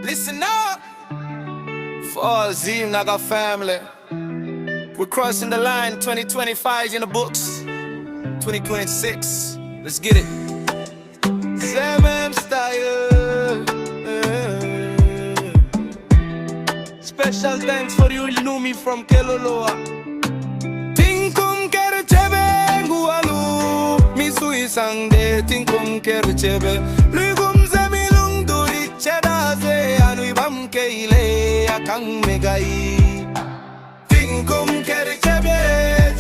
Listen up. For all Zeme Naga family, we're crossing the line. 2025 in the books. 2026, let's get it. Zeme style. Special thanks for you knew me from Keloloa. Tinkum kere chebe ngualu misui sangde tinkum kere chebe ligum zemi lung duri chedaze anu ibam keile akang megai. Tinkum kere chebe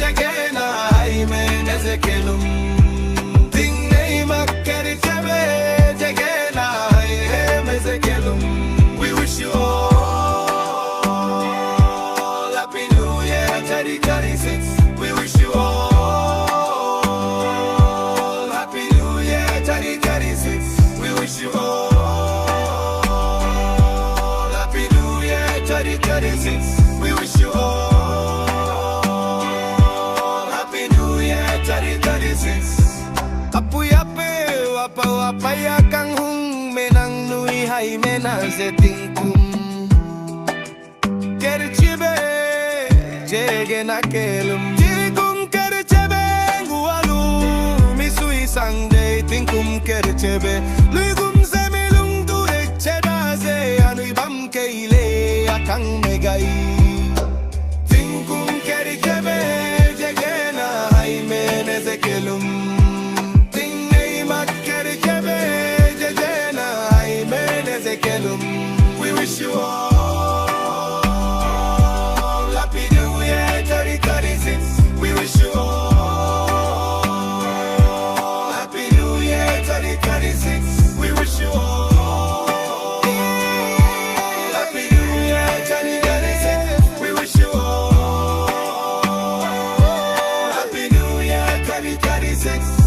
jagena haime nezekelum. Tingne makere chebe jagena haime nezekelum. We wish you all happy New Year 2026. We wish you all happy New Year 2026. We wish you all happy New Year 2026. We wish you all happy New Year 2026. Apu yape wapa wapa ya kang hung menang nui hai menaze tingkum. Kere chibe jege na kelum tingkum kere chebe ngualu misui sangde tingkum kere chebe ligum semilung dure chedaze anu ibam keile akang megai. Tingkum kere chebe jege na haime nezekelum. Tingne mak kere chebe jege na haime nezekelum. We wish you all happy New Year 2026. We wish you all happy New Year 2026. We wish you all happy New Year 2026. We wish you all happy New Year 2026.